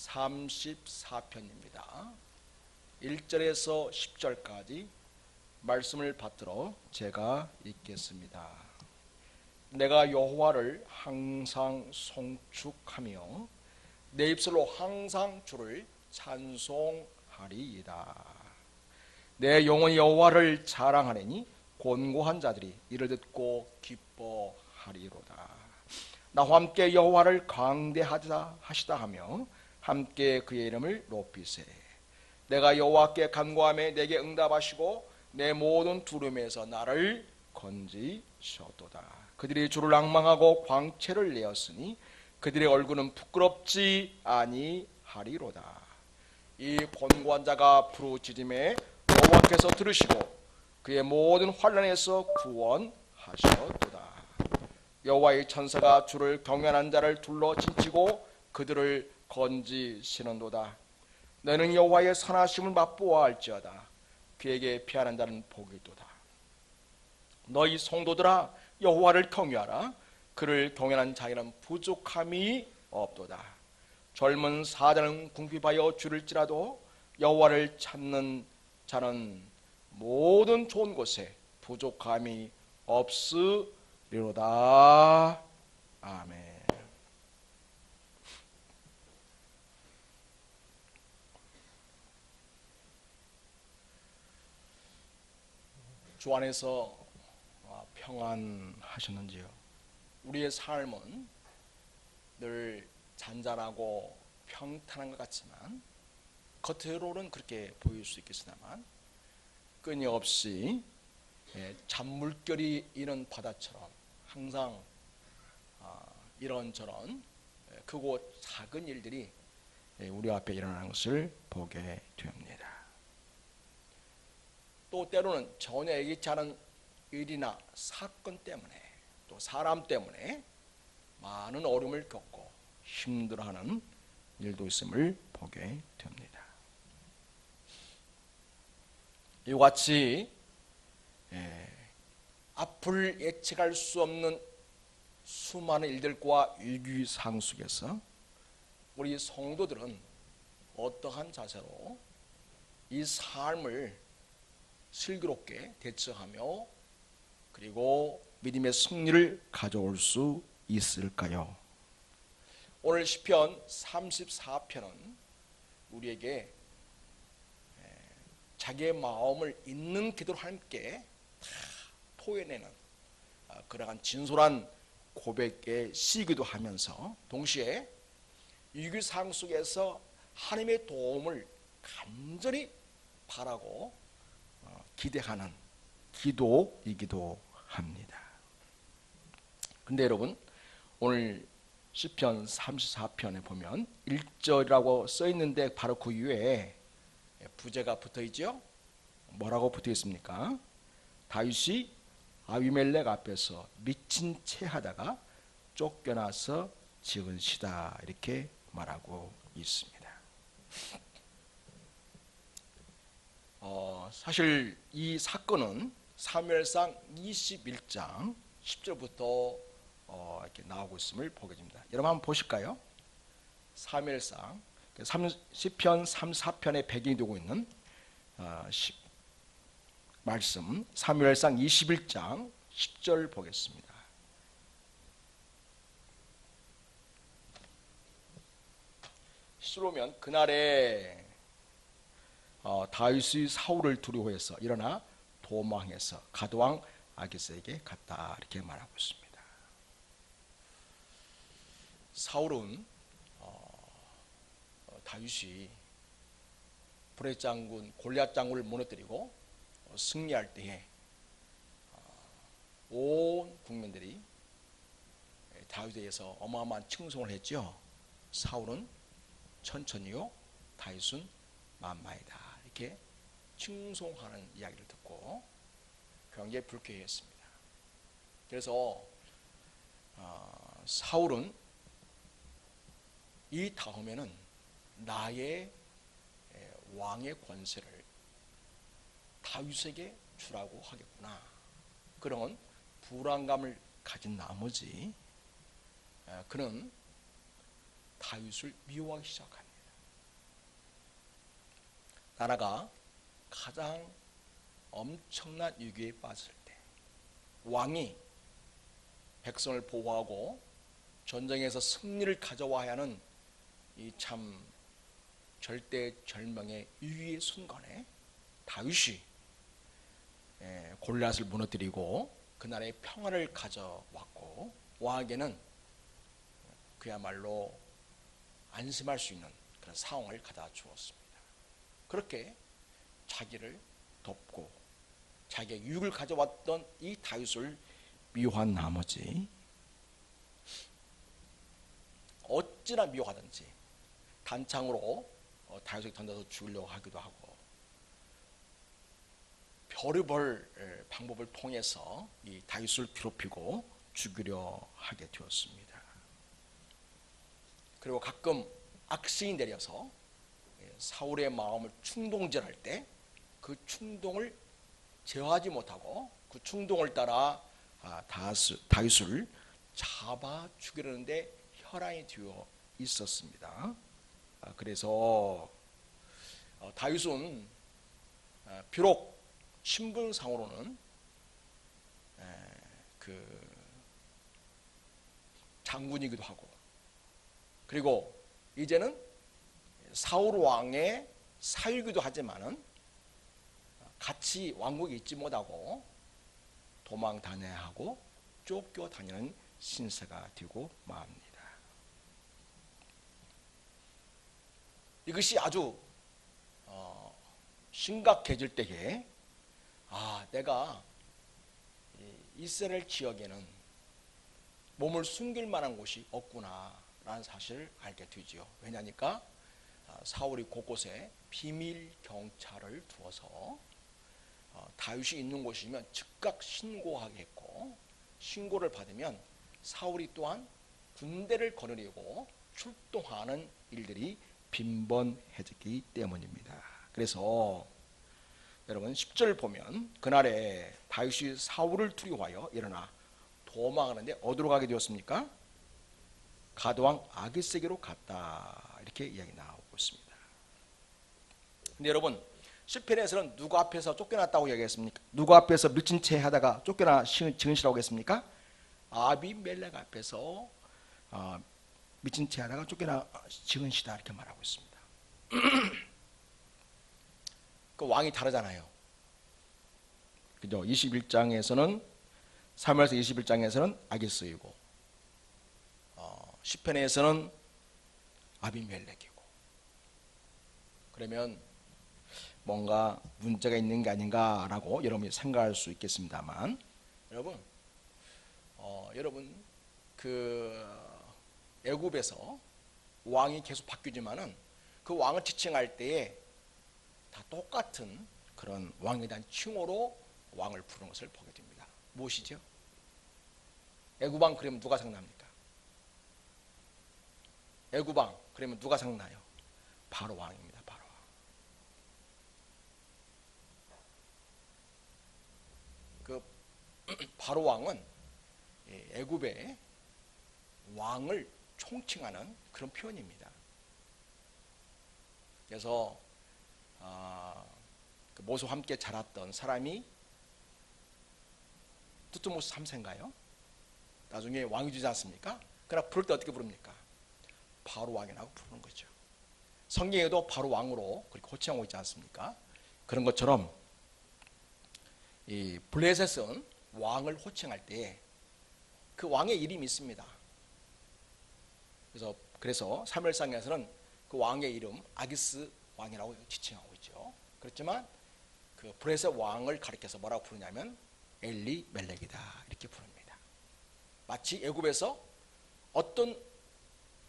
34편입니다. 1절에서 10절까지 말씀을 받들어 제가 읽겠습니다. 내가 여호와를 항상 송축하며 내 입술로 항상 주를 찬송하리이다. 내 영혼이 여호와를 자랑하리니 곤고한 자들이 이를 듣고 기뻐하리로다. 나와 함께 여호와를 강대하다 하시다 하며 함께 그의 이름을 높이세. 내가 여호와께 간구하며 내게 응답하시고 내 모든 두려움에서 나를 건지셨도다. 그들이 주를 앙망하고 광채를 내었으니 그들의 얼굴은 부끄럽지 아니하리로다. 이 곤고한 자가 부르짖음에 여호와께서 들으시고 그의 모든 환난에서 구원하셨도다. 여호와의 천사가 주를 경외하는 자를 둘러 진치고 그들을 건지시는도다. 너는 여호와의 선하심을 맛보아 알지어다. 그에게 피하는 자는 복이도다. 너희 성도들아 여호와를 경외하라. 그를 경외하는 자에게는 부족함이 없도다. 젊은 사자는 궁핍하여 줄일지라도 여호와를 찾는 자는 모든 좋은 곳에 부족함이 없으리로다. 아멘. 주 안에서 평안하셨는지요? 우리의 삶은 늘 잔잔하고 평탄한 것 같지만 겉으로는 그렇게 보일 수 있겠으나만 끊임없이 잔물결이 이는 바다처럼 항상 이런저런 크고 작은 일들이 우리 앞에 일어나는 것을 보게 됩니다. 또 때로는 전혀 예기치 않은 일이나 사건 때문에 또 사람 때문에 많은 어려움을 겪고 힘들어하는 일도 있음을 보게 됩니다. 이와 같이 앞을 예측할 수 없는 수많은 일들과 위기상황 속에서 우리 성도들은 어떠한 자세로 이 삶을 슬기롭게 대처하며 그리고 믿음의 승리를 가져올 수 있을까요? 오늘 시편 34편은 우리에게 자기의 마음을 있는 기도로 함께 다 토해내는 그러한 진솔한 고백의 시기도 하면서 동시에 위기상황 속에서 하나님의 도움을 간절히 바라고 기대하는 기도이기도 합니다. 근데 여러분 오늘 시편 34편에 보면 1절이라고 써 있는데 바로 그 위에 부제가 붙어 있죠? 뭐라고 붙어 있습니까? 다윗이 아비멜렉 앞에서 미친 채 하다가 쫓겨나서 지은 시다 이렇게 말하고 있습니다. 사실 이 사건은 사무엘상 21장 10절부터 이렇게 나오고 있음을 보게 됩니다. 여러분 한번 보실까요? 사무엘상 시편 34편의 배경이 되고 있는 말씀 사무엘상 21장 10절 보겠습니다. 시로면 그날에 다윗이 사울을 두려워해서 일어나 도망해서 가드왕 아기스에게 갔다 이렇게 말하고 있습니다. 사울은 다윗이 브렛 장군 골리앗 장군을 무너뜨리고 승리할 때에 온 국민들이 다윗에 대해서 어마어마한 칭송을 했죠. 사울은 천천히요 다윗은 만마이다 이렇게 칭송하는 이야기를 듣고 굉장히 불쾌했습니다. 그래서 사울은 이 다음에는 나의 왕의 권세를 다윗에게 주라고 하겠구나 그런 불안감을 가진 나머지 그는 다윗을 미워하기 시작합니다. 나라가 가장 엄청난 위기에 빠졌을 때 왕이 백성을 보호하고 전쟁에서 승리를 가져와야 하는 이 참 절대절명의 위기의 순간에 다윗이 골리앗을 무너뜨리고 그 나라의 평화를 가져왔고 왕에게는 그야말로 안심할 수 있는 그런 상황을 갖다 주었습니다. 그렇게 자기를 돕고 자기의 유익을 가져왔던 이 다윗을 미워한 나머지 어찌나 미워하든지 단창으로 다윗을 던져서 죽이려고 하기도 하고 별의별 방법을 통해서 이 다윗을 괴롭히고 죽이려 하게 되었습니다. 그리고 가끔 악신이 내려서 사울의 마음을 충동질할 때 그 충동을 제어하지 못하고 그 충동을 따라 다윗을 잡아 죽이려는데 혈안이 되어 있었습니다. 그래서 다윗은 비록 신분상으로는 그 장군이기도 하고 그리고 이제는 사울 왕의 사위이기도 하지만은 같이 왕국에 있지 못하고 도망 다녀야 하고 쫓겨 다니는 신세가 되고 맙니다. 이것이 아주 심각해질 때에 내가 이스라엘 지역에는 몸을 숨길 만한 곳이 없구나 라는 사실을 알게 되지요. 왜냐니까 사울이 곳곳에 비밀 경찰을 두어서 다윗이 있는 곳이면 즉각 신고하게 했고 신고를 받으면 사울이 또한 군대를 거느리고 출동하는 일들이 빈번해졌기 때문입니다. 그래서 여러분 10절 보면 그날에 다윗이 사울을 두려워하여 일어나 도망하는데 어디로 가게 되었습니까? 가드왕 아기스에게로 갔다 이렇게 이야기 나오고 있습니다. 근데 여러분 시편에서는 누구 앞에서 쫓겨났다고 이야기했습니까? 누구 앞에서 미친 채 하다가 쫓겨나 증언시라고 했습니까? 아비멜렉 앞에서 미친 채 하다가 쫓겨나 증언시다 이렇게 말하고 있습니다. 그 왕이 다르잖아요. 그죠? 21장에서는 사무엘서 21장에서는 아기스이고 시편에서는 아비멜렉이고 그러면 뭔가 문제가 있는 게 아닌가라고 여러분이 생각할 수 있겠습니다만 여러분 그 애굽에서 왕이 계속 바뀌지만은 그 왕을 지칭할 때에 다 똑같은 그런 왕에 대한 칭호로 왕을 부르는 것을 보게 됩니다. 무엇이죠? 애굽왕 그러면 누가 생각납니까? 애굽왕 그러면 누가 생각나요? 바로 왕입니다. 바로 왕. 그 바로 왕은 애굽의 왕을 총칭하는 그런 표현입니다. 그래서 그 모세와 함께 자랐던 사람이 두트모스 3세인가요? 나중에 왕이 되지 않습니까? 그러나 부를 때 어떻게 부릅니까? 바로 왕이라고 부르는 거죠. 성경에도 바로 왕으로 그렇게 호칭하고 있지 않습니까? 그런 것처럼 이 블레셋은 왕을 호칭할 때 그 왕의 이름이 있습니다. 그래서 사무엘상에서는 그 왕의 이름 아기스 왕이라고 지칭하고 있죠. 그렇지만 그 블레셋 왕을 가리켜서 뭐라고 부르냐면 엘리멜렉이다 이렇게 부릅니다. 마치 애굽에서 어떤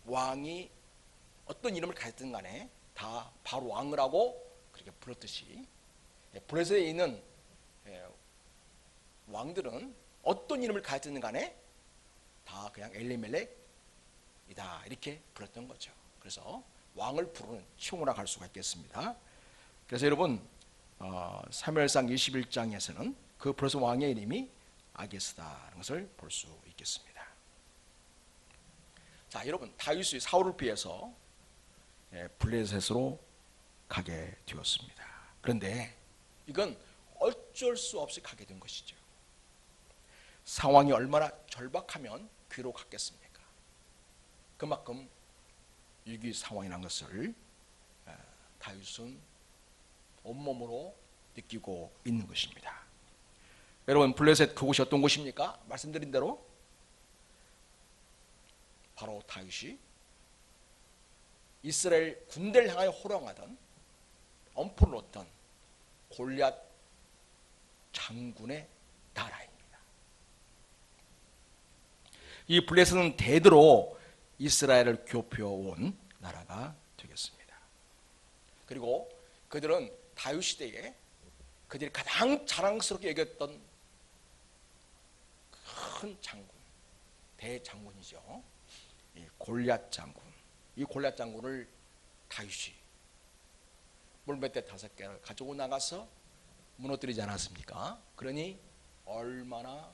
왕이 어떤 이름을 가졌든 간에 다 바로 왕을 하고 그렇게 부르듯이 블레셋에 있는 왕들은 어떤 이름을 가졌든 간에 다 그냥 엘리멜렉이다 이렇게 불렀던 거죠. 그래서 왕을 부르는 칭호라고 할 수가 있겠습니다. 그래서 여러분 사무엘상 21장에서는 그 블레셋 왕의 이름이 아기스다라는 것을 볼 수 있겠습니다. 자, 여러분 다윗이 사울을 피해서 블레셋으로 가게 되었습니다. 그런데 이건 어쩔 수 없이 가게 된 것이죠. 상황이 얼마나 절박하면 귀로 갔겠습니까? 그만큼 위기 상황이라는 것을 다윗은 온몸으로 느끼고 있는 것입니다. 여러분, 블레셋 그곳이 어떤 곳입니까? 말씀드린 대로 바로 다윗이 이스라엘 군대를 향하여 호령하던 엄포를 놓던 골리앗 장군의 나라입니다. 이 블레셋은 대대로 이스라엘을 교표해온 나라가 되겠습니다. 그리고 그들은 다윗 시대에 그들이 가장 자랑스럽게 여겼던 큰 장군, 대장군이죠. 이 골리앗 장군. 이 골리앗 장군을 다윗이 물맷대 5개를 가지고 나가서 무너뜨리지 않았습니까? 그러니 얼마나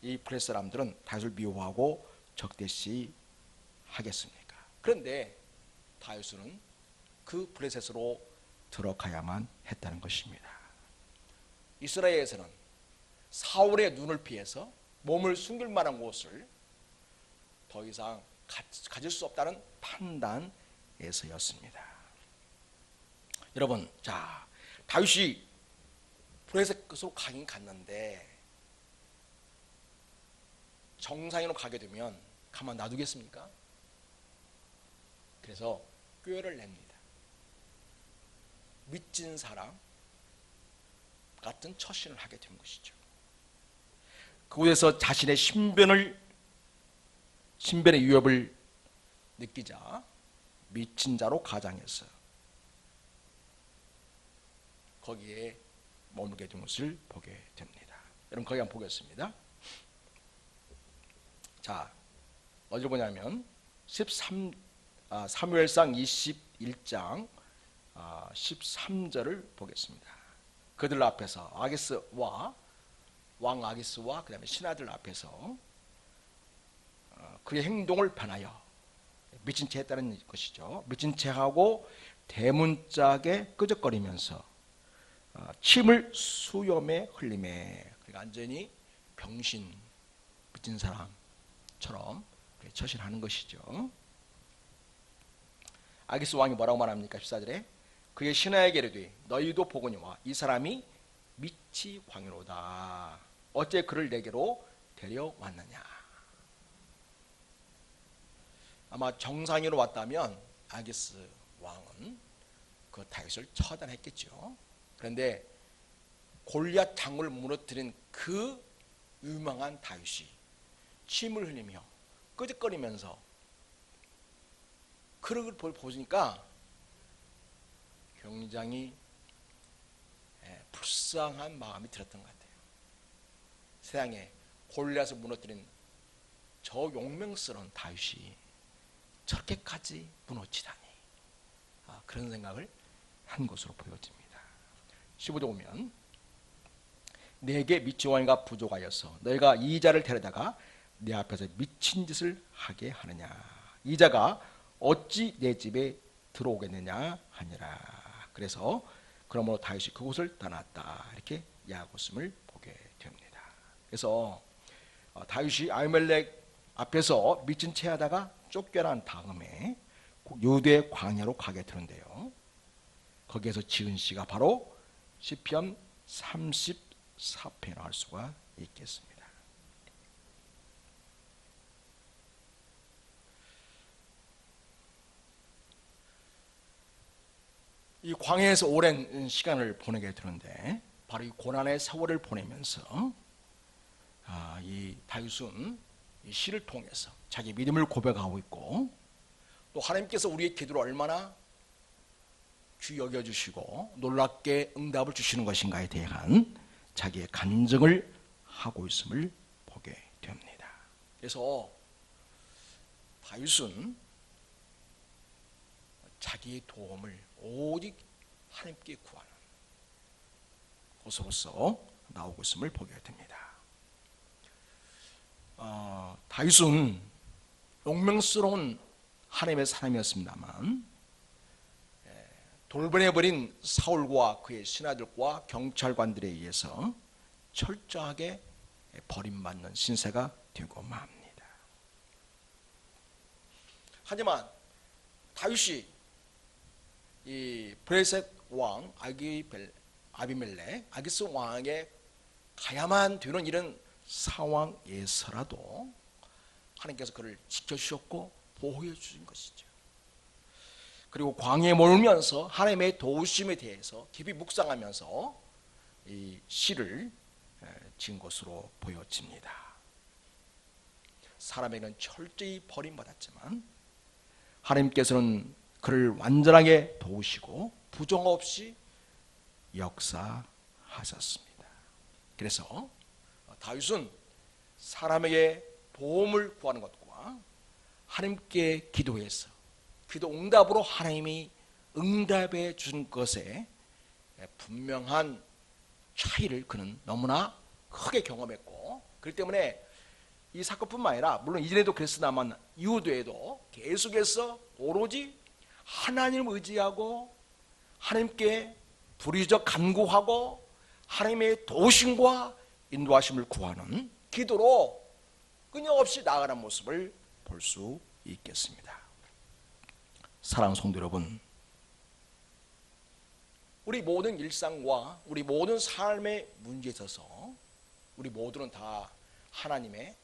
이 블레셋 사람들은 다윗을 미워하고 적대시 하겠습니까? 그런데 다윗은 그 블레셋으로 들어가야만 했다는 것입니다. 이스라엘에서는 사울의 눈을 피해서 몸을 숨길 만한 곳을 더 이상 가질 수 없다는 판단에서였습니다. 여러분, 자, 다윗이 블레셋 끝으로 가긴 갔는데 정상으로 가게 되면 가만 놔두겠습니까? 그래서 꾀를 냅니다. 미친 사람 같은 처신을 하게 된 것이죠. 그곳에서 자신의 신변의 위협을 느끼자 미친 자로 가장해서 거기에 머물게 된 것을 보게 됩니다. 여러분, 거기 한번 보겠습니다. 자, 어디를 보냐면 사무엘상 21장 13절을 보겠습니다. 그들 앞에서 왕 아기스와 그 다음에 신하들 앞에서 그의 행동을 변하여 미친 채 했다는 것이죠. 미친 채 하고 대문짝에 끄적거리면서 침을 수염에 흘리매, 그러니까 완전히 병신, 미친 사람처럼 처신하는 것이죠. 아기스 왕이 뭐라고 말합니까? 14절에 그의 신하에게 이르되 너희도 보거니와 이 사람이 미치 광이로다. 어째 그를 내게로 데려왔느냐. 아마 정상으로 왔다면 아기스 왕은 그 다윗을 처단했겠죠. 그런데 골리앗 장군을 무너뜨린 그 유명한 다윗이 침을 흘리며 끄적거리면서 그런 걸 보니까 굉장히 불쌍한 마음이 들었던 것 같아요. 세상에 골리앗을 무너뜨린 저 용맹스러운 다윗이 저렇게까지 무너지다니, 그런 생각을 한 것으로 보여집니다. 15절 보면 내게 미치왕이가 부족하여서 너희가 이 자를 데려다가 내 앞에서 미친 짓을 하게 하느냐. 이 자가 어찌 내 집에 들어오겠느냐 하니라. 그래서 그러므로 다윗이 그곳을 떠났다. 이렇게 이야기했음을 보게 됩니다. 그래서 다윗이 아히멜렉 앞에서 미친 채 하다가 쫓겨난 다음에 유대 광야로 가게 되는데요. 거기에서 지은 시가 바로 시편 34편이라고 할 수가 있겠습니다. 이 광야에서 오랜 시간을 보내게 되는데 바로 이 고난의 세월을 보내면서 이 다윗은 이 시를 통해서 자기 믿음을 고백하고 있고 또 하나님께서 우리의 기도를 얼마나 귀 여겨주시고 놀랍게 응답을 주시는 것인가에 대한 자기의 간증을 하고 있음을 보게 됩니다. 그래서 다윗은 자기의 도움을 오직 하나님께 구하는 곳으로서 나오고 있음을 보게 됩니다. 다윗은 용맹스러운 하나님의 사람이었습니다만 돌변해버린 사울과 그의 신하들과 경찰관들에 의해서 철저하게 버림받는 신세가 되고 맙니다. 하지만 다윗이 이 브레셋 왕 아비멜렉 아기스 왕에게 가야만 되는 이런 상황에서라도 하나님께서 그를 지켜주셨고 보호해 주신 것이죠. 그리고 광야에 머물면서 하나님의 도우심에 대해서 깊이 묵상하면서 이 시를 지은 것으로 보여집니다. 사람에게는 철저히 버림받았지만 하나님께서는 그를 완전하게 도우시고 부정 없이 역사하셨습니다. 그래서 다윗은 사람에게 도움을 구하는 것과 하나님께 기도해서 기도 응답으로 하나님이 응답해 준 것에 분명한 차이를 그는 너무나 크게 경험했고, 그렇기 때문에 이 사건뿐만 아니라 물론 이전에도 그랬으나만 이후에도 계속해서 오로지 하나님을 의지하고 하나님께 불의적 간구하고 하나님의 도우심과 인도하심을 구하는 기도로 끊임없이 나아가는 모습을 볼 수 있겠습니다. 사랑하는 성도 여러분, 우리 모든 일상과 우리 모든 삶의 문제에 있어서 우리 모두는 다 하나님의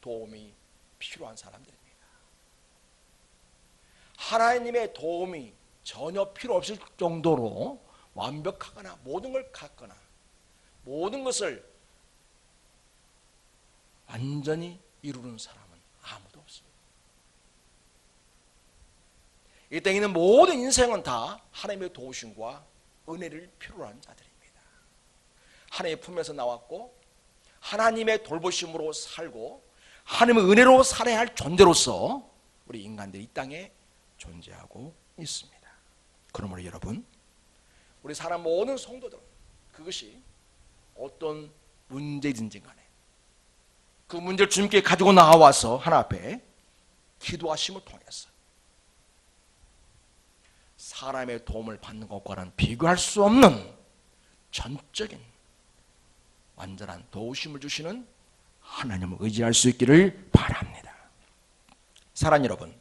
도움이 필요한 사람들입니다. 하나님의 도움이 전혀 필요 없을 정도로 완벽하거나 모든 걸 갖거나 모든 것을 완전히 이루는 사람은 아무도 없습니다. 이 땅에 있는 모든 인생은 다 하나님의 도우심과 은혜를 필요로 하는 자들입니다. 하나님의 품에서 나왔고 하나님의 돌보심으로 살고 하나님의 은혜로 살아야 할 존재로서 우리 인간들이 이 땅에 존재하고 있습니다. 그러므로 여러분, 우리 사람 모든 성도들은 그것이 어떤 문제든지 간에 그 문제를 주님께 가지고 나와서 하나 앞에 기도하심을 통해서 사람의 도움을 받는 것과는 비교할 수 없는 전적인 완전한 도우심을 주시는 하나님을 의지할 수 있기를 바랍니다. 사랑하는 여러분,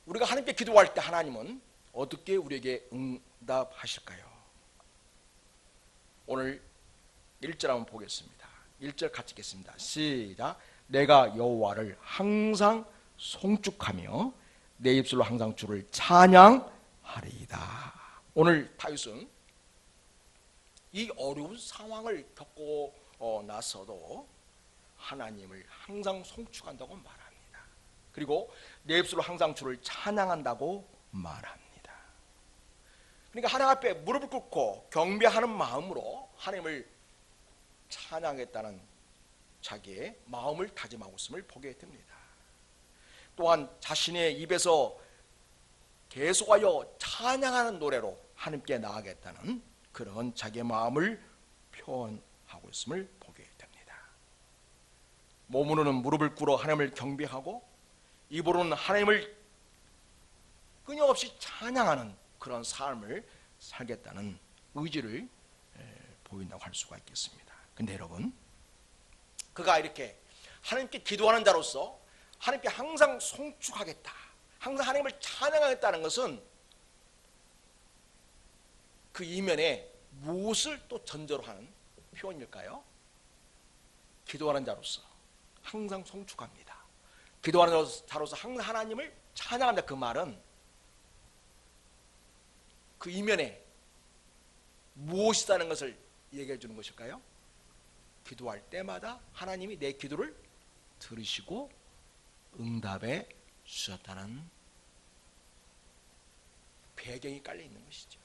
우리가 하나님께 기도할 때 하나님은 어떻게 우리에게 응답하실까요? 오늘 1절 한번 보겠습니다. 1절 같이 읽겠습니다. 시작. 내가 여호와를 항상 송축하며 내 입술로 항상 주를 찬양하리이다. 오늘 다윗은 이 어려운 상황을 겪고 나서도 하나님을 항상 송축한다고 말합니다. 그리고 내 입술로 항상 주를 찬양한다고 말합니다. 그러니까 하나님 앞에 무릎을 꿇고 경배하는 마음으로 하나님을 찬양했다는 자기의 마음을 다짐하고 있음을 보게 됩니다. 또한 자신의 입에서 계속하여 찬양하는 노래로 하나님께 나아가겠다는 그런 자기의 마음을 표현하고 있음을 보게 됩니다. 몸으로는 무릎을 꿇어 하나님을 경배하고 입으로는 하나님을 끊임없이 찬양하는 그런 삶을 살겠다는 의지를 보인다고 할 수가 있겠습니다. 근데 여러분, 그가 이렇게 하나님께 기도하는 자로서 하나님께 항상 송축하겠다, 항상 하나님을 찬양하겠다는 것은 그 이면에 무엇을 또 전제로 하는 표현일까요? 기도하는 자로서 항상 송축합니다. 기도하는 자로서 항상 하나님을 찬양한다. 그 말은 그 이면에 무엇이 있다는 것을 얘기해 주는 것일까요? 기도할 때마다 하나님이 내 기도를 들으시고 응답해 주셨다는 배경이 깔려 있는 것이죠.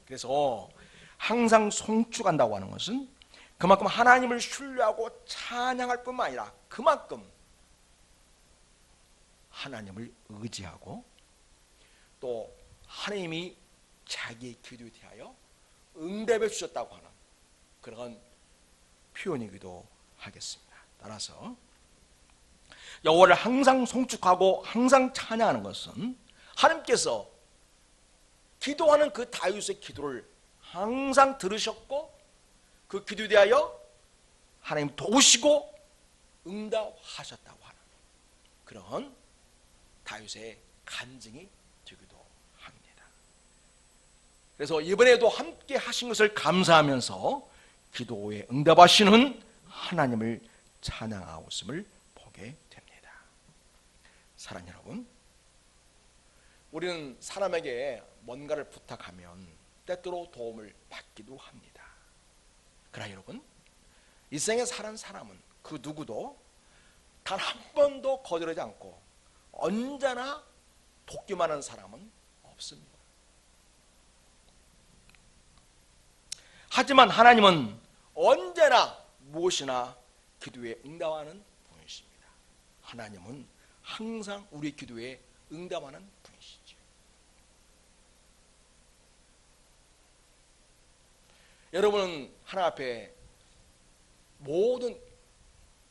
그래서 항상 송축한다고 하는 것은 그만큼 하나님을 신뢰하고 찬양할 뿐만 아니라 그만큼 하나님을 의지하고 또 하나님이 자기의 기도에 대하여 응답해 주셨다고 하는 그런 표현이기도 하겠습니다. 따라서 여호와를 항상 송축하고 항상 찬양하는 것은 하나님께서 기도하는 그 다윗의 기도를 항상 들으셨고 그 기도에 대하여 하나님 도우시고 응답하셨다고 하는 그런 다윗의 간증이 되기도 합니다. 그래서 이번에도 함께 하신 것을 감사하면서 기도에 응답하시는 하나님을 찬양하고 있음을 보게 됩니다. 사랑하는 여러분, 우리는 사람에게 뭔가를 부탁하면 때때로 도움을 받기도 합니다. 그러나 여러분, 이 생에 사는 사람은 그 누구도 단 한 번도 거절하지 않고 언제나 돕기만 하는 사람은 없습니다. 하지만 하나님은 언제나 무엇이나 기도에 응답하는 분이십니다. 하나님은 항상 우리 기도에 응답하는 분이시죠. 여러분은 하나님 앞에 모든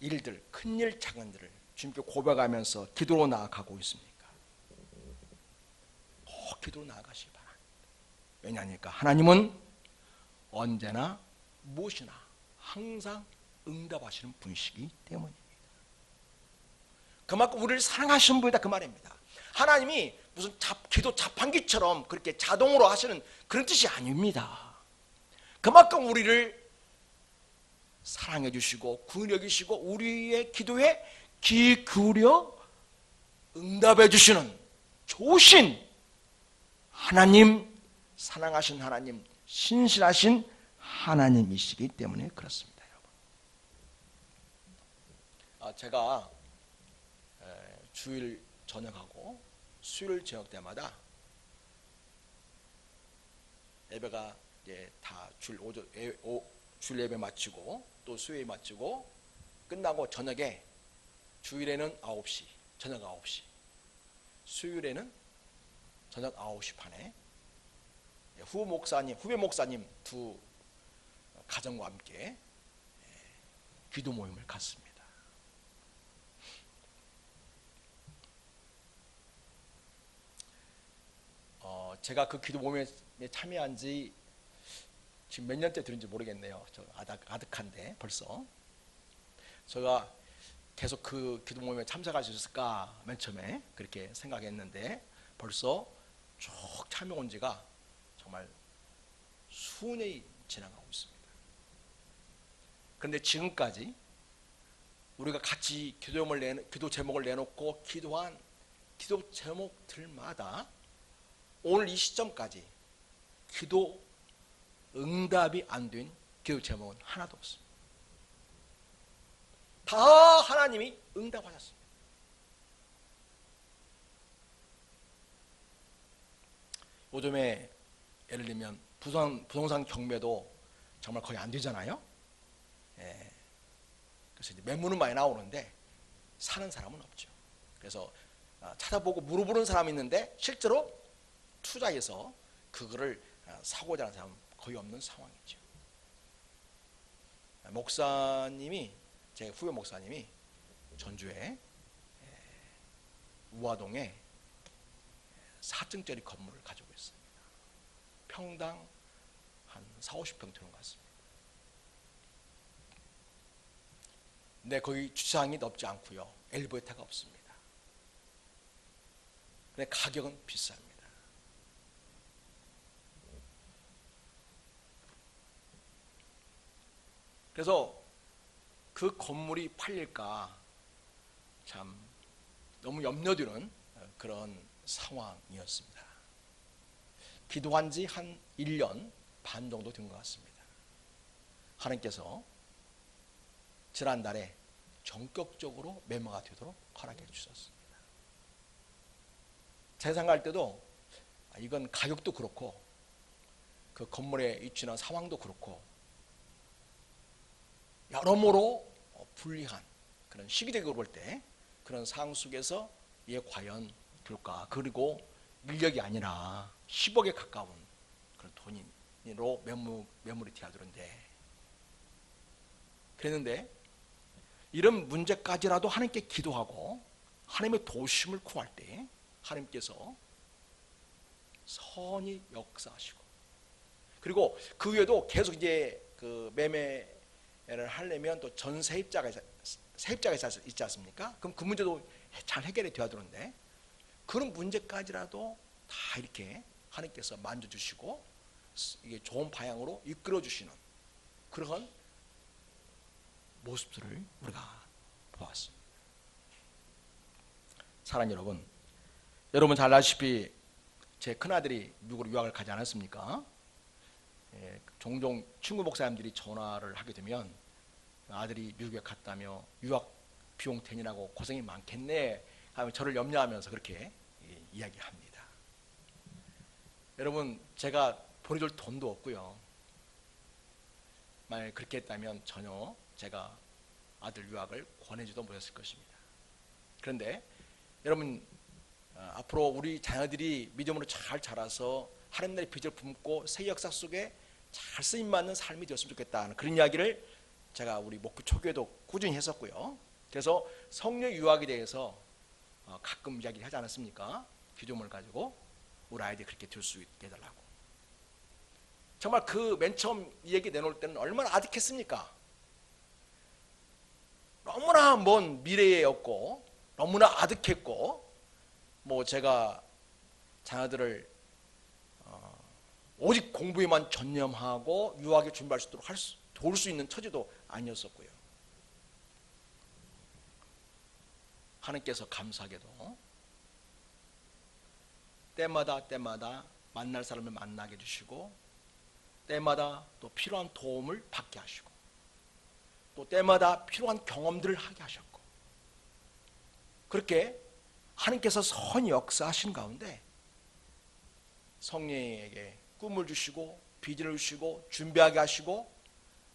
일들, 큰일, 작은들을 주님께 고백하면서 기도로 나아가고 있습니까? 꼭 기도로 나아가시기 바랍니다. 왜냐하니까 하나님은 언제나 무엇이나 항상 응답하시는 분이시기 때문입니다. 그만큼 우리를 사랑하시는 분이다 그 말입니다. 하나님이 무슨 기도 자판기처럼 그렇게 자동으로 하시는 그런 뜻이 아닙니다. 그만큼 우리를 사랑해 주시고 긍휼히 여기시고 우리의 기도에 귀 기울여 응답해 주시는 좋으신 하나님, 사랑하신 하나님, 신실하신 하나님이시기 때문에 그렇습니다. 여러분, 제가 주일 저녁하고 수요일 저녁 때마다 예배가 이제 다 주일 예배 마치고 또 수요일 마치고 끝나고 저녁에 주일에는 9시, 저녁 9시, 수요일에는 저녁 9시 반에 후배 목사님 두 가정과 함께 기도 모임을 갖습니다. 제가 그 기도 모임에 참여한 지 지금 몇 년째 들은지 모르겠네요. 저 아득한데 벌써. 제가 계속 그 기도 모임에 참석할 수 있을까 맨 처음에 그렇게 생각했는데 벌써 쭉 참여 온 지가 정말 수년이 지나가고 있습니다. 그런데 지금까지 우리가 같이 기도 제목을 내놓고 기도한 기도 제목들마다 오늘 이 시점까지 기도 응답이 안 된 기도 제목은 하나도 없습니다. 다 하나님이 응답하셨습니다. 요즘에 예를 들면 부동산 경매도 정말 거의 안 되잖아요. 그래서 이제 매물은 많이 나오는데 사는 사람은 없죠. 그래서 찾아보고 물어보는 사람이 있는데 실제로 투자해서 그거를 사고자 하는 사람은 거의 없는 상황이죠. 목사님이, 제 후배 목사님이 전주에 우화동에 4층짜리 건물을 가지고 있습니다. 평당 한 40-50평 되는 것 같습니다. 근데 거기 주차장이 넓지 않고요. 엘리베이터가 없습니다. 근데 가격은 비쌉니다. 그래서 그 건물이 팔릴까 참 너무 염려되는 그런 상황이었습니다. 기도한 지 한 1년 반 정도 된 것 같습니다. 하나님께서 지난달에 전격적으로 매매가 되도록 허락해 주셨습니다. 제가 생각할 때도 이건 가격도 그렇고 그 건물의 위치나 상황도 그렇고 여러모로 불리한 그런 시기적으로 볼 때 그런 상황 속에서 이게 과연 될까? 그리고 1억이 아니라 10억에 가까운 그런 돈으로 매물이 되어들었는데 그랬는데 이런 문제까지라도 하나님께 기도하고 하나님의 도우심을 구할 때 하나님께서 선히 역사하시고, 그리고 그 외에도 계속 이제 그 매매를 하려면 또 전 세입자가 있지 않습니까? 그럼 그 문제도 잘 해결이 되어야 되는데, 그런 문제까지라도 다 이렇게 하나님께서 만져주시고 이게 좋은 방향으로 이끌어 주시는 그런 모습들을 우리가 보았습니다. 사랑하는 여러분, 여러분 잘 아시다시피 제 큰아들이 미국으로 유학을 가지 않았습니까? 종종 친구 목사님들이 전화를 하게 되면 아들이 미국에 갔다며 유학 비용 대니라고 고생이 많겠네 하면 저를 염려하면서 그렇게 이야기합니다. 여러분, 제가 보내줄 돈도 없고요. 만약 그렇게 했다면 전혀 제가 아들 유학을 권해주도 못했을 것입니다. 그런데 여러분, 앞으로 우리 자녀들이 믿음으로 잘 자라서 하나님 나라의 빚을 품고 새 역사 속에 잘 쓰임받는 삶이 되었으면 좋겠다는 그런 이야기를 제가 우리 목표 초교회도 꾸준히 했었고요. 그래서 성령 유학에 대해서 가끔 이야기를 하지 않았습니까? 기도문을 가지고 우리 아이들이 그렇게 들 수 있게 해달라고. 정말 그 맨 처음 이 얘기 내놓을 때는 얼마나 아득했습니까? 너무나 먼 미래였고 너무나 아득했고, 뭐 제가 자녀들을 오직 공부에만 전념하고 유학에 준비할 수 있도록 도울 수 있는 처지도 아니었었고요. 하나님께서 감사하게도 때마다 만날 사람을 만나게 해주시고, 때마다 또 필요한 도움을 받게 하시고, 또 때마다 필요한 경험들을 하게 하셨고, 그렇게 하나님께서 선히 역사하신 가운데 성령에게 꿈을 주시고 비전을 주시고 준비하게 하시고,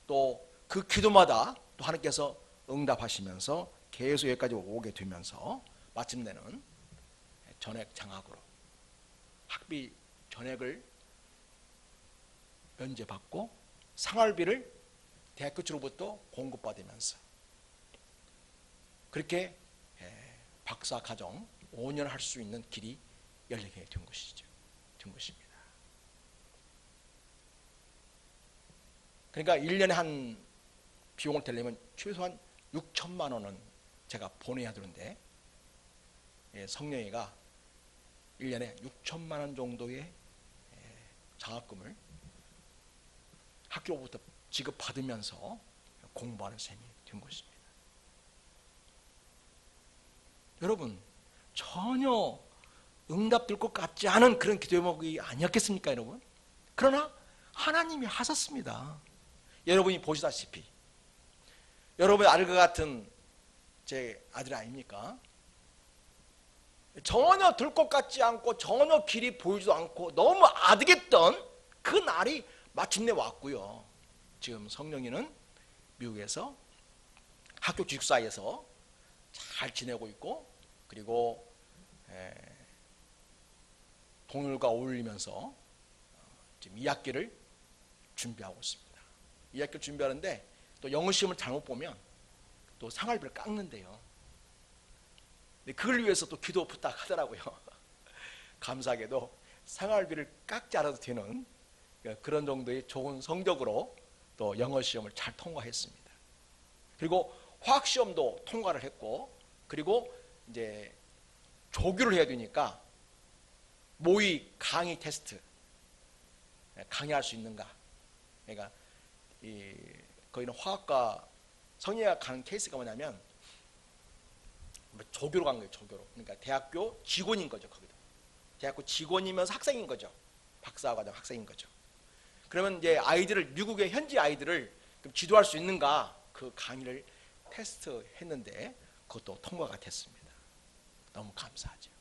또 그 기도마다 또 하나님께서 응답하시면서 계속 여기까지 오게 되면서 마침내는 전액 장학으로 학비 전액을 면제받고 생활비를 대학교 측으로부터 공급받으면서 그렇게 박사 과정 5년 할 수 있는 길이 열리게 된 것이죠. 된 것입니다. 그러니까 1년에 한 비용을 대려면 최소한 6천만 원은 제가 보내야 되는데, 성령이가 1년에 6천만 원 정도의 장학금을 학교로부터 지급받으면서 공부하는 셈이 된 것입니다. 여러분, 전혀 응답될 것 같지 않은 그런 기도 제목이 아니었겠습니까, 여러분? 그러나 하나님이 하셨습니다. 여러분이 보시다시피 여러분의 아들과 같은 제 아들 아닙니까? 전혀 들 것 같지 않고 전혀 길이 보이지도 않고 너무 아득했던 그 날이 마침내 왔고요. 지금 성령이는 미국에서 학교 기숙사에서 잘 지내고 있고, 그리고 동료들과 어울리면서 지금 2학기를 준비하고 있습니다. 2학기를 준비하는데 또 영어 시험을 잘못 보면 또 생활비를 깎는데요. 그걸 위해서 또 기도 부탁하더라고요. 감사하게도 생활비를 깎지 않아도 되는 그런 정도의 좋은 성적으로 또 영어 시험을 잘 통과했습니다. 그리고 화학 시험도 통과를 했고, 그리고 이제 조교를 해야 되니까 모의 강의 테스트, 강의할 수 있는가. 그러니까 거기는 화학과 성리학 가는 케이스가 뭐냐면 조교로 간 거예요. 조교로. 그러니까 대학교 직원인 거죠. 거기도 대학교 직원이면서 학생인 거죠. 박사과정 학생인 거죠. 그러면 이제 아이들을, 미국의 현지 아이들을 지도할 수 있는가, 그 강의를 테스트했는데 그것도 통과가 됐습니다. 너무 감사하죠.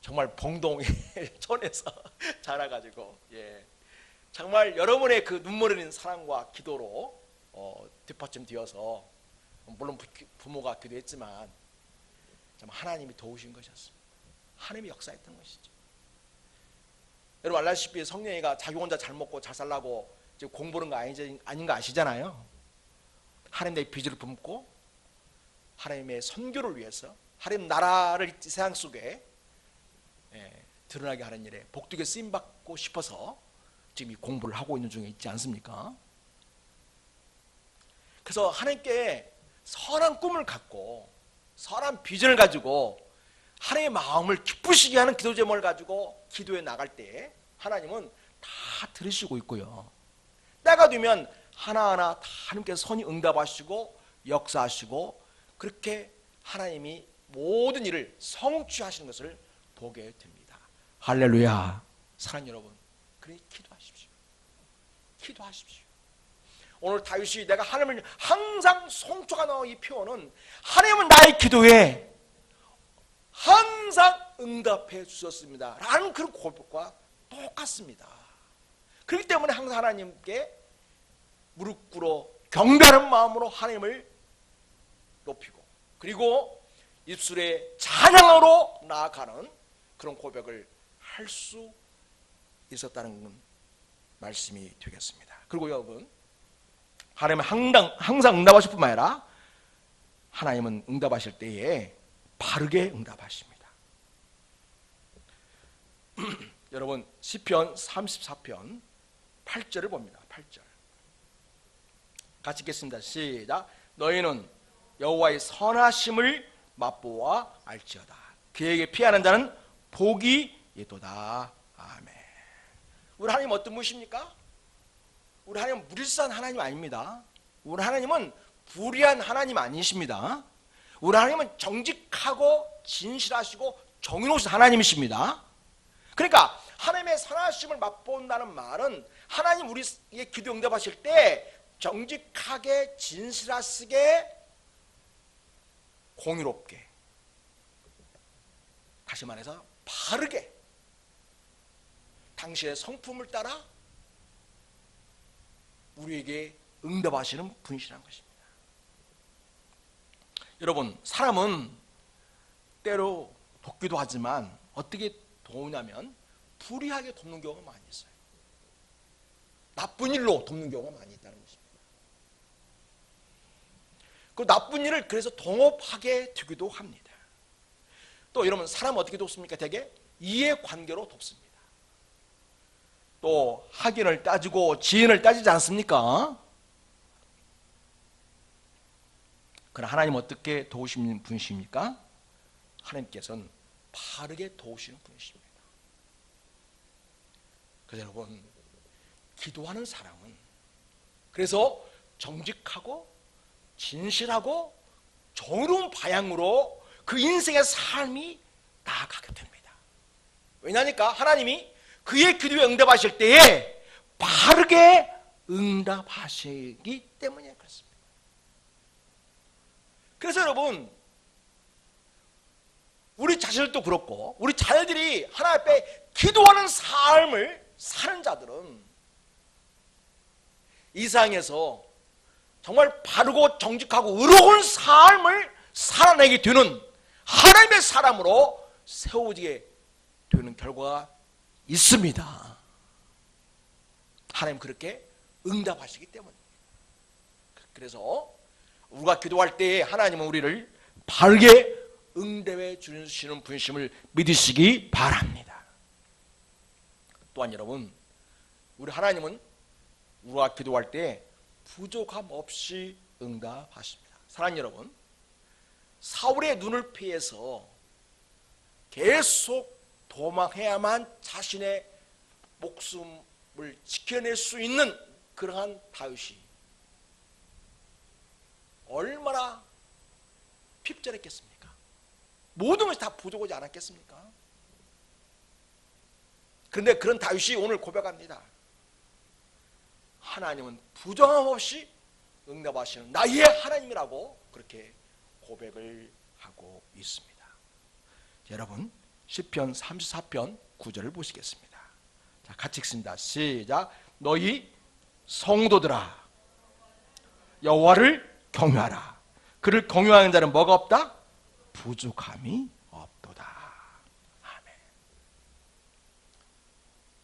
정말 봉동의 촌에서 자라가지고, 정말 여러분의 그 눈물 흘리는 사랑과 기도로 뒷받침 되어서, 물론 부모가 기도했지만 참 하나님이 도우신 것이었습니다. 하나님이 역사했던 것이죠. 여러분 알다시피 성령이가 자기 혼자 잘 먹고 잘 살라고 지금 공부하는 거 아닌 거 아시잖아요. 하나님의 빚을 품고 하나님의 선교를 위해서 하나님 나라를 세상 속에 드러나게 하는 일에 복되게 쓰임받고 싶어서 지금 이 공부를 하고 있는 중에 있지 않습니까? 그래서 하나님께 선한 꿈을 갖고 선한 비전을 가지고 하나님의 마음을 기쁘시게 하는 기도 제목을 가지고 기도에 나갈 때 하나님은 다 들으시고 있고요. 때가 되면 하나하나 다 하나님께서 선히 응답하시고 역사하시고 그렇게 하나님이 모든 일을 성취하시는 것을 보게 됩니다. 할렐루야. 사랑하는 여러분, 그러니 기도하십시오. 기도하십시오. 오늘 다윗이 내가 하나님을 항상 송축하는 이 표현은 하나님은 나의 기도에 항상 응답해 주셨습니다 라는 그런 고백과 똑같습니다. 그렇기 때문에 항상 하나님께 무릎 꿇어 경배하는 마음으로 하나님을 높이고 그리고 입술에 찬양으로 나아가는 그런 고백을 할 수 있었다는 말씀이 되겠습니다. 그리고 여러분, 하나님은 항상 응답하실 뿐만 아니라 하나님은 응답하실 때에 바르게 응답하십니다. 여러분, 시편 34편 8절을 봅니다. 8절 같이 읽겠습니다. 시작. 너희는 여호와의 선하심을 맛보아 알지어다. 그에게 피하는 자는 복이 있도다. 아멘. 우리 하나님 어떤 분이십니까? 우리 하나님은 무리한 하나님 아닙니다. 우리 하나님은 불의한 하나님 아니십니다. 우리 하나님은 정직하고 진실하시고 정의로우신 하나님이십니다. 그러니까 하나님의 선하심을 맛본다는 말은 하나님 우리의 기도 응답하실 때 정직하게 진실하시게 공의롭게, 다시 말해서 바르게 당신의 성품을 따라 우리에게 응답하시는 분이시라는 것입니다. 여러분, 사람은 때로 돕기도 하지만 어떻게 도우냐면 불의하게 돕는 경우가 많이 있어요. 나쁜 일로 돕는 경우가 많이 있다는 것입니다. 그 나쁜 일을 그래서 동업하게 되기도 합니다. 또 여러분, 사람 어떻게 돕습니까? 대개 이해관계로 돕습니다. 또 학연을 따지고 지연을 따지지 않습니까? 그러나 하나님 어떻게 도우시는 분이십니까? 하나님께서는 바르게 도우시는 분이십니다. 그래서 여러분, 기도하는 사람은 그래서 정직하고 진실하고 정의로운 방향으로 그 인생의 삶이 나아가게 됩니다. 왜냐니까 하나님이 그의 기도에 응답하실 때에 바르게 응답하시기 때문에 그렇습니다. 그래서 여러분, 우리 자신들도 그렇고 우리 자녀들이 하나님 앞에 기도하는 삶을 사는 자들은 이 세상에서 정말 바르고 정직하고 의로운 삶을 살아내게 되는 하나님의 사람으로 세워지게 되는 결과가 있습니다. 하나님 그렇게 응답하시기 때문입니다. 그래서 우리가 기도할 때 하나님은 우리를 바르게 응답해 주시는 분이심을 믿으시기 바랍니다. 또한 여러분, 우리 하나님은 우리가 기도할 때 부족함 없이 응답하십니다. 사랑하는 여러분, 사울의 눈을 피해서 계속 도망해야만 자신의 목숨을 지켜낼 수 있는 그러한 다윗이 얼마나 핍절했겠습니까? 모든 것이 다 부족하지 않았겠습니까? 그런데 그런 다윗이 오늘 고백합니다. 하나님은 부정함 없이 응답하시는 나의 하나님이라고 그렇게 고백을 하고 있습니다. 여러분, 시편 34편 9절을 보시겠습니다. 자, 같이 읽습니다. 시작. 너희 성도들아, 여호와를 경외하라. 그를 경외하는 자는 뭐가 없다? 부족함이 없도다. 아멘.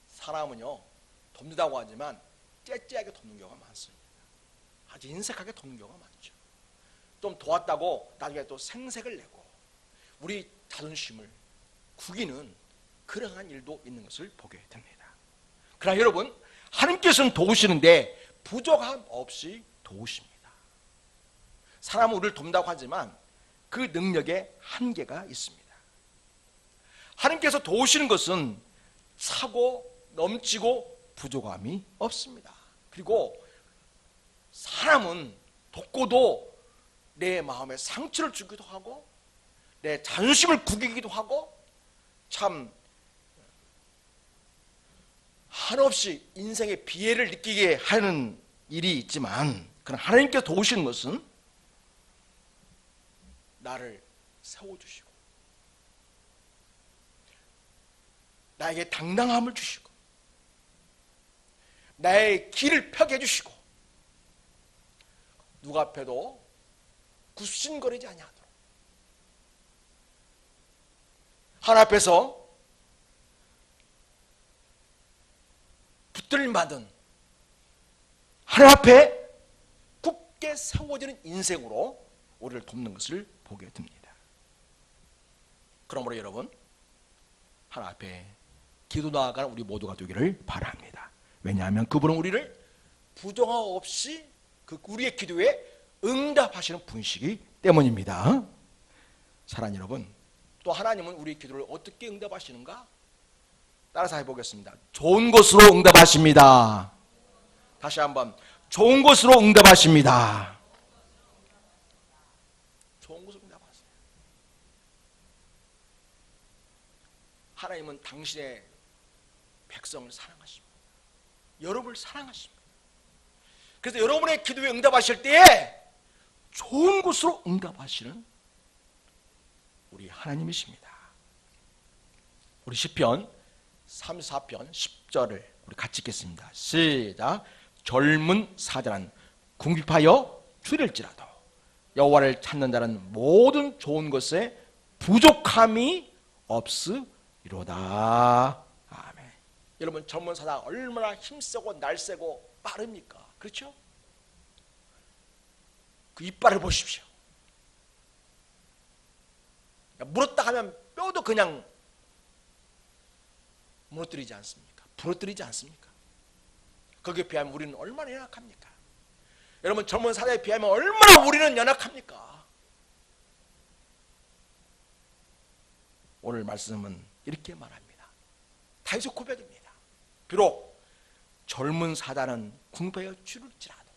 사람은요, 돕는다고 하지만 째째하게 돕는 경우가 많습니다. 아주 인색하게 돕는 경우가 많죠. 좀 도왔다고 나중에 또 생색을 내고 우리 자존심을 구기는 그러한 일도 있는 것을 보게 됩니다. 그러나 여러분, 하나님께서는 도우시는데 부족함 없이 도우십니다. 사람은 우리를 돕는다고 하지만 그 능력에 한계가 있습니다. 하나님께서 도우시는 것은 차고 넘치고 부족함이 없습니다. 그리고 사람은 돕고도 내 마음에 상처를 주기도 하고 내 자존심을 구기기도 하고 참 한없이 인생의 비애를 느끼게 하는 일이 있지만, 그러나 하나님께서 도우시는 것은 나를 세워주시고 나에게 당당함을 주시고 나의 길을 펴게 해주시고 누가 앞에도 굽신거리지 아니하도록 하나님 앞에서 붙들림받은 하나님 앞에 굳게 세워지는 인생으로 우리를 돕는 것을 보게 됩니다. 그러므로 여러분, 하나님 앞에 기도 나아가는 우리 모두가 되기를 바랍니다. 왜냐하면 그분은 우리를 부정함 없이 우리의 기도에 응답하시는 분이시기 때문입니다. 사랑하는 여러분, 또 하나님은 우리의 기도를 어떻게 응답하시는가? 따라서 해보겠습니다. 좋은 것으로 응답하십니다. 다시 한번, 좋은 것으로 응답하십니다. 좋은 것으로 응답하세요. 하나님은 당신의 백성을 사랑하십니다. 여러분을 사랑하십니다. 그래서 여러분의 기도에 응답하실 때에 좋은 것으로 응답하시는 우리 하나님이십니다. 우리 시편 34편 10절을 우리 같이 읽겠습니다. 시작. 젊은 사자는 궁핍하여 줄일지라도 여호와를 찾는 자는 모든 좋은 것에 부족함이 없으리로다. 아멘. 여러분, 젊은 사자가 얼마나 힘세고 날쌔고 빠릅니까? 그렇죠? 그 이빨을 보십시오. 물었다 하면 뼈도 그냥 무너뜨리지 않습니까? 부러뜨리지 않습니까? 거기에 비하면 우리는 얼마나 연약합니까? 여러분, 젊은 사자에 비하면 얼마나 우리는 연약합니까? 오늘 말씀은 이렇게 말합니다. 다윗의 고백입니다. 비록 젊은 사자는 궁핍하여 줄일지라도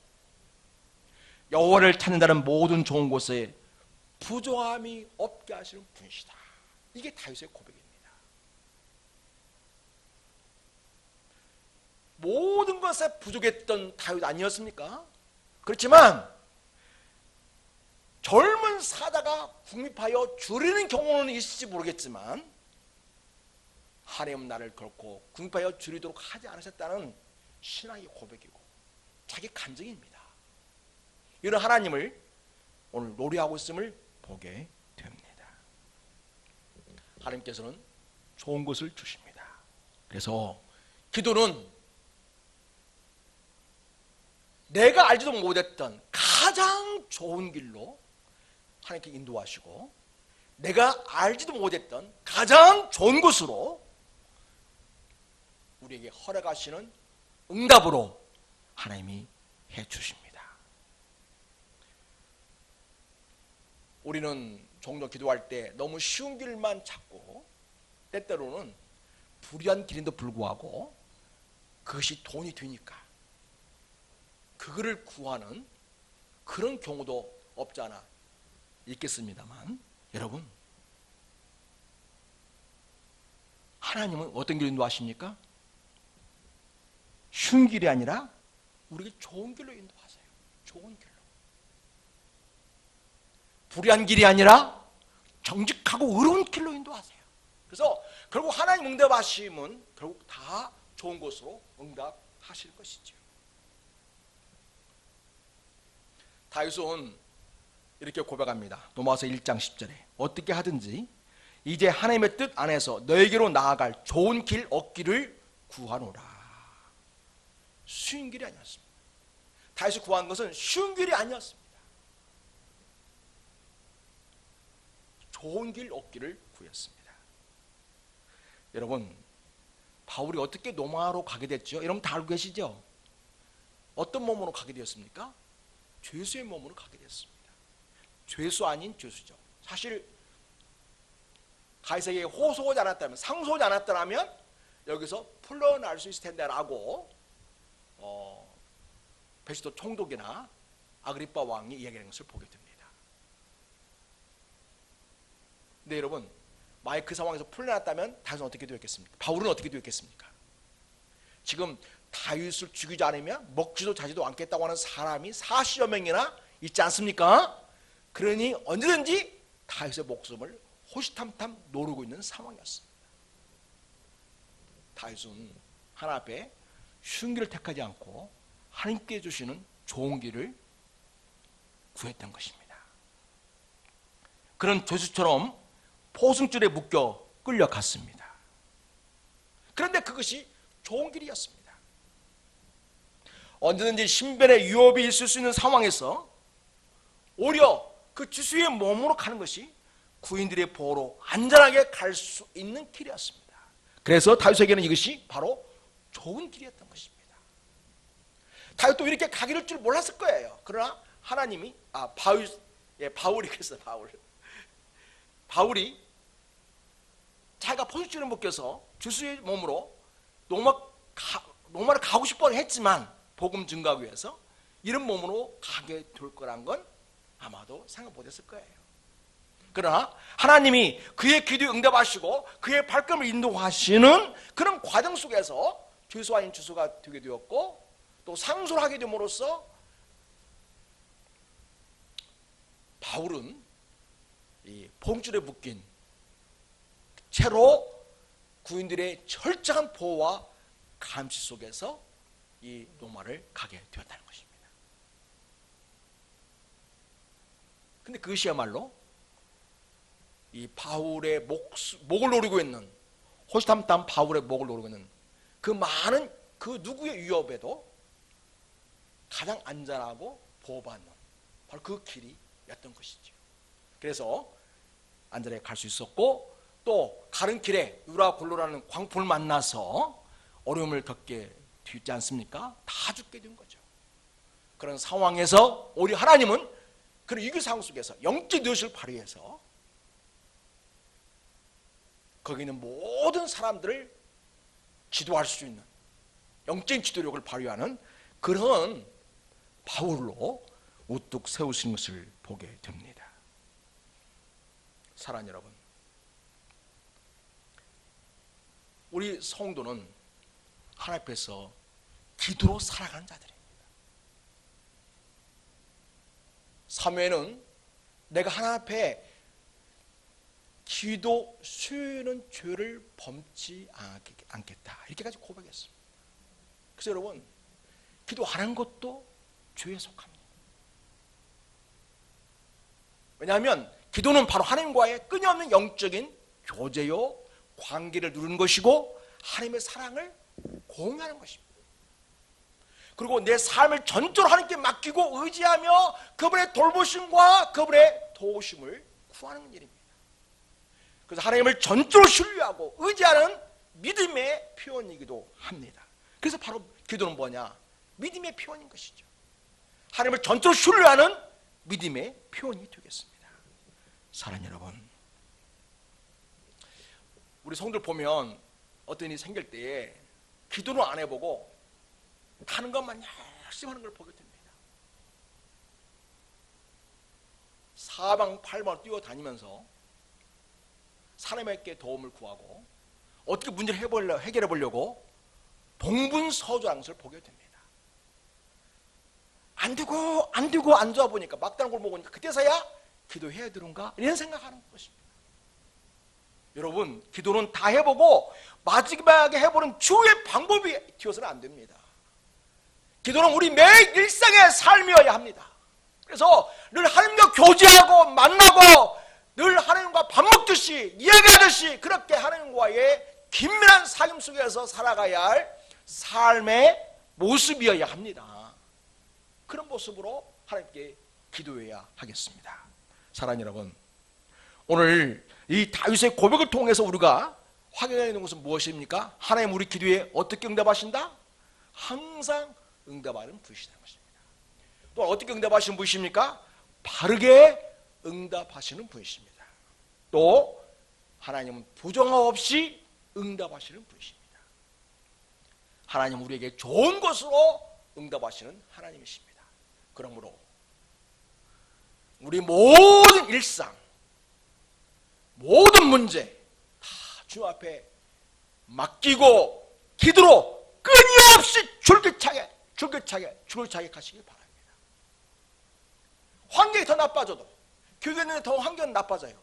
여호와를 찾는다는 모든 좋은 곳에 부족함이 없게 하시는 분이시다. 이게 다윗의 고백입니다. 모든 것에 부족했던 다윗 아니었습니까? 그렇지만 젊은 사자가 궁핍하여 줄이는 경우는 있을지 모르겠지만 하나님은 나를 결코 궁핍하여 줄이도록 하지 않으셨다는 신앙의 고백이고 자기 간증입니다. 이런 하나님을 오늘 노래하고 있음을 보게 됩니다. 하나님께서는 좋은 것을 주십니다. 그래서 기도는 내가 알지도 못했던 가장 좋은 길로 하나님께 인도하시고 내가 알지도 못했던 가장 좋은 곳으로 우리에게 허락하시는 응답으로 하나님이 해주십니다. 우리는 종종 기도할 때 너무 쉬운 길만 찾고 때때로는 불의한 길인데도 불구하고 그것이 돈이 되니까 그거를 구하는 그런 경우도 없지 않아 있겠습니다만, 여러분, 하나님은 어떤 길로 인도하십니까? 쉬운 길이 아니라 우리에게 좋은 길로 인도하세요. 좋은 길로. 불의한 길이 아니라 정직하고 의로운 길로 인도하세요. 그래서 결국 하나님 응답하심은 결국 다 좋은 것으로 응답하실 것이죠. 다윗은 이렇게 고백합니다. 로마서 1장 10절에 어떻게 하든지 이제 하나님의 뜻 안에서 너에게로 나아갈 좋은 길 얻기를 구하노라. 쉬운 길이 아니었습니다. 다윗이 구한 것은 쉬운 길이 아니었습니다. 좋은 길 얻기를 구했습니다. 여러분, 바울이 어떻게 로마로 가게 됐죠? 여러분 다 알고 계시죠? 어떤 몸으로 가게 되었습니까? 죄수의 몸으로 가게 됐습니다. 죄수 아닌 죄수죠. 사실 가이사에게 호소하지 않았다면, 상소하지 않았다면 여기서 풀려날 수 있을 텐데라고 베스토 총독이나 아그리빠 왕이 이야기하는 것을 보게 됩니다. 근데 여러분, 만약 그 상황에서 풀려났다면 다윗은 어떻게 되었겠습니까? 바울은 어떻게 되었겠습니까? 지금 다윗을 죽이지 않으면 먹지도 자지도 않겠다고 하는 사람이 40여 명이나 있지 않습니까? 그러니 언제든지 다윗의 목숨을 호시탐탐 노리고 있는 상황이었습니다. 다윗은 하나님 앞에 쉬운 길을 택하지 않고 하나님께 주시는 좋은 길을 구했던 것입니다. 그런 죄수처럼 포승줄에 묶여 끌려갔습니다. 그런데 그것이 좋은 길이었습니다. 언제든지 신변의 위협이 있을 수 있는 상황에서 오히려 그 죄수의 몸으로 가는 것이 구인들의 보호로 안전하게 갈 수 있는 길이었습니다. 그래서 다윗에게는 이것이 바로 좋은 길이었던 것입니다. 다윗도 이렇게 가기를 줄 몰랐을 거예요. 그러나 하나님이 바울이 그랬어요. 바울이 자기가 포승줄에 묶여서 죄수의 몸으로 로마를 가고 싶어 했지만 복음 증거하기 위해서 이런 몸으로 가게 될 거란 건 아마도 생각 못했을 거예요. 그러나 하나님이 그의 기도에 응답하시고 그의 발걸음을 인도하시는 그런 과정 속에서 죄수 아닌 죄수가 되게 되었고, 또 상소를 하게 됨으로써 바울은 이 포승줄에 묶인 채로 구인들의 철저한 보호와 감시 속에서 이 로마를 가게 되었다는 것입니다. 근데 그것이야말로 이 바울의 목을 노리고 있는, 호시탐탐 바울의 목을 노리고 있는 그 많은 그 누구의 위협에도 가장 안전하고 보호받는 바로 그 길이었던 것이죠. 그래서 안전하게 갈 수 있었고, 또 가는 길에 유라 골로라는 광풍을 만나서 어려움을 겪게 되지 않습니까? 다 죽게 된 거죠. 그런 상황에서 우리 하나님은 그런 위기 상황 속에서 영적 능력을 발휘해서 거기 있는 모든 사람들을 지도할 수 있는 영적인 지도력을 발휘하는 그런 바울로 우뚝 세우신 것을 보게 됩니다. 사랑하는 여러분, 우리 성도는 하나님 앞에서 기도로 살아가는 자들입니다. 사무엘은 내가 하나님 앞에 기도 수요일은 죄를 범치 않겠다 이렇게까지 고백했습니다. 그래서 여러분, 기도 안 한 것도 죄에 속합니다. 왜냐하면 기도는 바로 하나님과의 끊임없는 영적인 교제요 관계를 누리는 것이고 하나님의 사랑을 공유하는 것입니다. 그리고 내 삶을 전적으로 하나님께 맡기고 의지하며 그분의 돌보심과 그분의 도우심을 구하는 일입니다. 그래서 하나님을 전적으로 신뢰하고 의지하는 믿음의 표현이기도 합니다. 그래서 바로 기도는 뭐냐? 믿음의 표현인 것이죠. 하나님을 전적으로 신뢰하는 믿음의 표현이 되겠습니다. 사랑하는 여러분, 우리 성도들 보면 어떤 일이 생길 때에 기도를 안 해보고 하는 것만 열심히 하는 걸 보게 됩니다. 사방팔방을 뛰어다니면서 하나님께 도움을 구하고 어떻게 문제를 해결해 보려고 동분서주하는 것을 보게 됩니다. 안 되고 앉아 보니까 막다른 걸 먹으니까 그때서야 기도해야 되는가 이런 생각하는 것입니다. 여러분, 기도는 다 해보고 마지막에 해보는 주의 방법이 되어서는 안 됩니다. 기도는 우리 매일 일상의 삶이어야 합니다. 그래서 늘 하나님과 교제하고 만나고 늘 하나님과 밥 먹듯이 이야기하듯이 그렇게 하나님과의 긴밀한 사귐 속에서 살아가야 할 삶의 모습이어야 합니다. 그런 모습으로 하나님께 기도해야 하겠습니다. 사랑하는 여러분, 오늘 이 다윗의 고백을 통해서 우리가 확인해야 되는 것은 무엇입니까? 하나님 우리 기도에 어떻게 응답하신다? 항상 응답하는 분이시라는 것입니다. 또 어떻게 응답하시는 분이십니까? 바르게 응답하시는 분이십니다. 또 하나님은 부정함 없이 응답하시는 분이십니다. 하나님 우리에게 좋은 것으로 응답하시는 하나님이십니다. 그러므로 우리 모든 일상, 모든 문제 다 주 앞에 맡기고 기도로 끊임없이 줄기차게 가시길 바랍니다. 환경이 더 나빠져도, 교회는 더 환경은 나빠져요.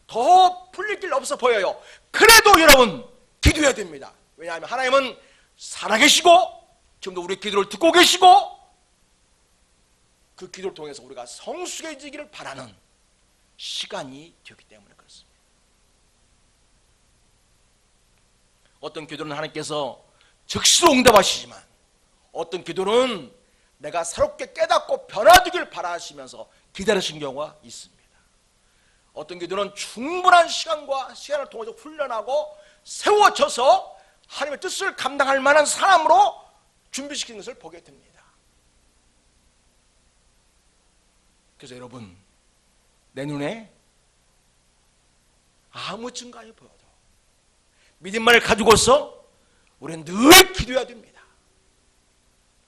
더 풀릴 길 없어 보여요. 그래도 여러분 기도해야 됩니다. 왜냐하면 하나님은 살아계시고 지금도 우리의 기도를 듣고 계시고 그 기도를 통해서 우리가 성숙해지기를 바라는 시간이 되었기 때문에 그렇습니다. 어떤 기도는 하나님께서 즉시로 응답하시지만 어떤 기도는 내가 새롭게 깨닫고 변화되길 바라시면서 기다리신 경우가 있습니다. 어떤 기도는 충분한 시간을 통해서 훈련하고 세워져서 하나님의 뜻을 감당할 만한 사람으로 준비시키는 것을 보게 됩니다. 그래서 여러분, 내 눈에 아무 증거가 보여도 믿음만을 가지고서 우리는 늘 기도해야 됩니다.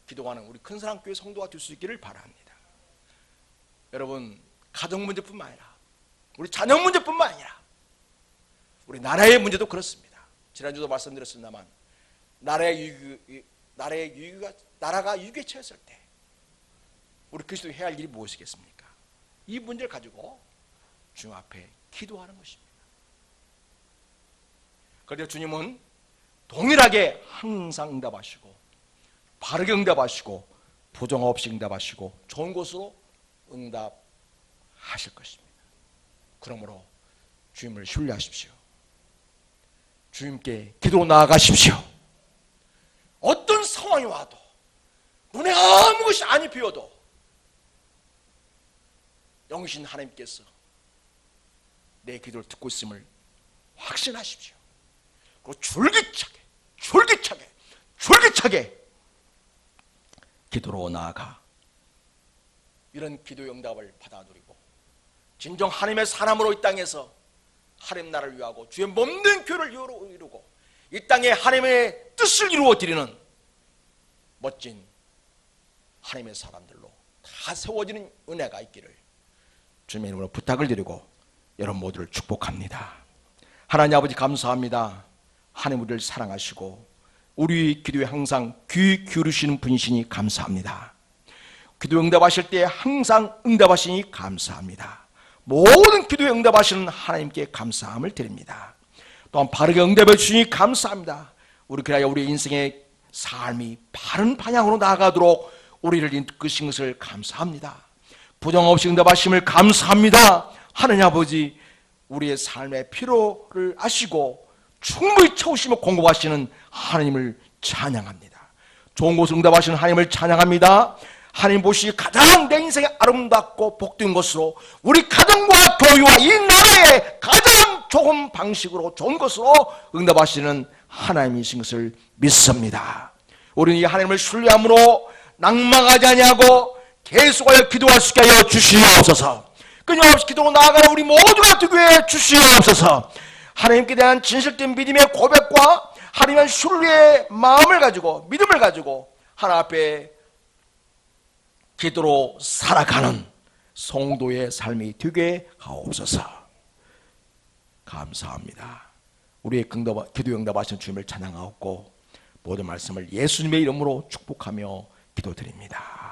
기도하는 우리 큰사랑교회 성도가 될 수 있기를 바랍니다. 여러분, 가정 문제뿐만 아니라 우리 자녀 문제뿐만 아니라 우리 나라의 문제도 그렇습니다. 지난주도 말씀드렸습니다만 나라가 위기에 처했을 때 우리 그리스도인이 해야 할 일이 무엇이겠습니까? 이 문제를 가지고 주님 앞에 기도하는 것입니다. 그런데 주님은 동일하게 항상 응답하시고 바르게 응답하시고 부정 없이 응답하시고 좋은 것으로 응답하실 것입니다. 그러므로 주님을 신뢰하십시오. 주님께 기도로 나아가십시오. 어떤 상황이 와도 눈에 아무 것이 안 보여도 영신 하나님께서 내 기도를 듣고 있음을 확신하십시오. 그리고 줄기차게 기도로 나아가 이런 기도의 응답을 받아 누리고 진정 하나님의 사람으로 이 땅에서 하나님 나라를 위하고 주의 몸된 교회를 이루고 이 땅에 하나님의 뜻을 이루어 드리는 멋진 하나님의 사람들로 다 세워지는 은혜가 있기를 주님의 이름으로 부탁을 드리고 여러분 모두를 축복합니다. 하나님 아버지 감사합니다. 하나님 우리를 사랑하시고 우리 기도에 항상 귀 기울이시는 분이시니 감사합니다. 기도 응답하실 때 항상 응답하시니 감사합니다. 모든 기도에 응답하시는 하나님께 감사함을 드립니다. 또한 바르게 응답해 주시니 감사합니다. 우리 그래야 우리 인생의 삶이 바른 방향으로 나아가도록 우리를 이끄신 것을 감사합니다. 부정 없이 응답하심을 감사합니다. 하나님 아버지 우리의 삶의 필요를 아시고 충분히 채우시며 공급하시는 하나님을 찬양합니다. 좋은 곳을 응답하시는 하나님을 찬양합니다. 하나님 보시기 가장 내 인생에 아름답고 복된 것으로 우리 가정과 교회와 이 나라에 가장 좋은 방식으로 좋은 것으로 응답하시는 하나님이신 것을 믿습니다. 우리는 이 하나님을 신뢰함으로 낭망하지 아니하고 계속하여 기도할 수 있게 하여 주시옵소서. 끊임없이 기도로 나아가는 우리 모두가 되게 해 주시옵소서. 하나님께 대한 진실된 믿음의 고백과 하나님의 신뢰의 마음을 가지고 믿음을 가지고 하나님 앞에 기도로 살아가는 성도의 삶이 되게 하옵소서. 감사합니다. 우리의 기도 응답하신 주님을 찬양하옵고 모든 말씀을 예수님의 이름으로 축복하며 기도드립니다.